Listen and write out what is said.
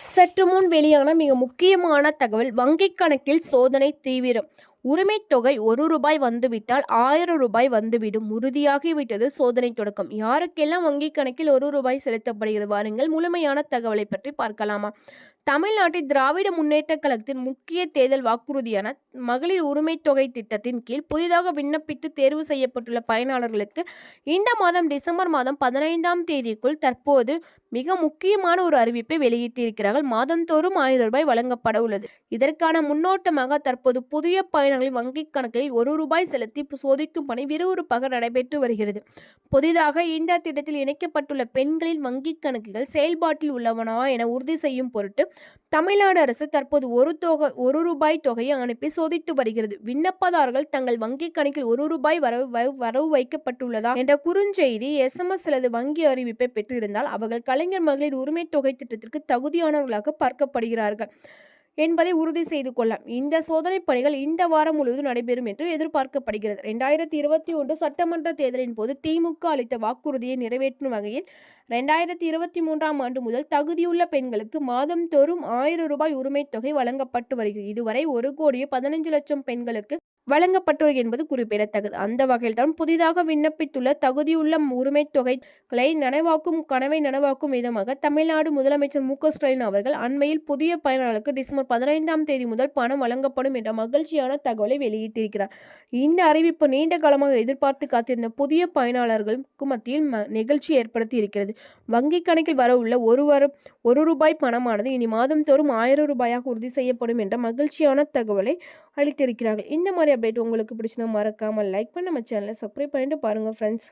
சற்று முன் வெளியான மிக முக்கியமான தகவல். வங்கிக் கணக்கில் சோதனை தீவிரம். உரிமைத் தொகை ரூபாய் வந்துவிட்டால் ரூபாய் வந்துவிடும். உறுதியாகிவிட்டது சோதனை தொடக்கம். யாருக்கெல்லாம் வங்கிக் கணக்கில் ரூபாய் செலுத்தப்படுகிறது? வாருங்கள் முழுமையான தகவலை பற்றி பார்க்கலாமா? தமிழ்நாட்டில் திராவிட முன்னேற்ற கழகத்தின் முக்கிய தேர்தல் வாக்குறுதியான மகளிர் உரிமைத் தொகை திட்டத்தின் கீழ் புதிதாக விண்ணப்பித்து தேர்வு செய்யப்பட்டுள்ள பயனாளர்களுக்கு இந்த மாதம் டிசம்பர் மாதம் 15ஆம் தேதிக்குள் தற்போது மிக முக்கியமான ஒரு அறிவிப்பை வெளியிட்டிருக்கிறார்கள். மாதந்தோறும் ரூபாய் வழங்கப்பட உள்ளது. இதற்கான முன்னோட்டமாக தற்போது புதிய பயனாளர்களின் வங்கிக் கணக்கில் ரூபாய் செலுத்தி சோதிக்கும் பணி விறுவிறுப்பாக நடைபெற்று வருகிறது. புதிதாக இந்த திட்டத்தில் இணைக்கப்பட்டுள்ள பெண்களின் வங்கிக் கணக்குகள் செயல்பாட்டில் உள்ளவனவா என உறுதி செய்யும் பொருட்டு தமிழ்நாடு அரசு தற்போது ரூபாய் தொகையை அனுப்பி சோதித்து வருகிறது. விண்ணப்பதாரர்கள் தங்கள் வங்கிக் கணக்கில் ரூபாய் வரவு வைக்கப்பட்டுள்ளதா என்ற குறுஞ்செய்தி, SMS அல்லது வங்கி அறிவிப்பை பெற்றிருந்தால் அவர்கள் கலைஞர் மகளிர் உரிமை தொகை திட்டத்திற்கு தகுதியானவர்களாக பார்க்கப்படுகிறார்கள் என்பதை உறுதி செய்து கொள்ளலாம். இந்த சோதனை பணிகள் இந்த வாரம் முழுவதும் நடைபெறும் என்று எதிர்பார்க்கப்படுகிறது. 2021 சட்டமன்ற தேர்தலின் போது திமுக அளித்த வாக்குறுதியை நிறைவேற்றும் வகையில் 2023ஆம் ஆண்டு முதல் தகுதியுள்ள பெண்களுக்கு மாதந்தோறும் ரூபாய் உரிமைத் தொகை வழங்கப்பட்டு வருகிறது. இதுவரை 1,15,00,000 பெண்களுக்கு வழங்கப்பட்டுள்ளது என்பது குறிப்பிடத்தக்கது. அந்த வகையில் தான் புதிதாக விண்ணப்பித்துள்ள தகுதியுள்ள உரிமைத் தொகைகளை கனவை நனவாக்கும் விதமாக தமிழ்நாடு முதலமைச்சர் மு.க.ஸ்டாலின் அவர்கள் அண்மையில் புதிய பயனாளர்களுக்கு டிசம்பர் 15ஆம் தேதி முதல் பணம் வழங்கப்படும் என்ற மகிழ்ச்சியான தகவலை வெளியிட்டிருக்கிறார். இந்த அறிவிப்பு நீண்ட காலமாக எதிர்பார்த்து காத்திருந்த புதிய பயனாளர்களுக்கு மத்தியில் நெகிழ்ச்சி ஏற்படுத்தி இருக்கிறது. வங்கிக் கணக்கில் வர உள்ள ரூபாய் பணமானது இனி மாதந்தோறும் ரூபாயாக உறுதி செய்யப்படும் என்ற மகிழ்ச்சியான தகவலை அளித்திருக்கிறார்கள். இந்த மாதிரி அப்டேட் உங்களுக்கு பிடிச்சினா மறக்காமல் லைக் பண்ண, நம்ம சேனலை சப்ஸ்கிரைப் பண்ணிட்டு பாருங்கள் ஃப்ரெண்ட்ஸ்.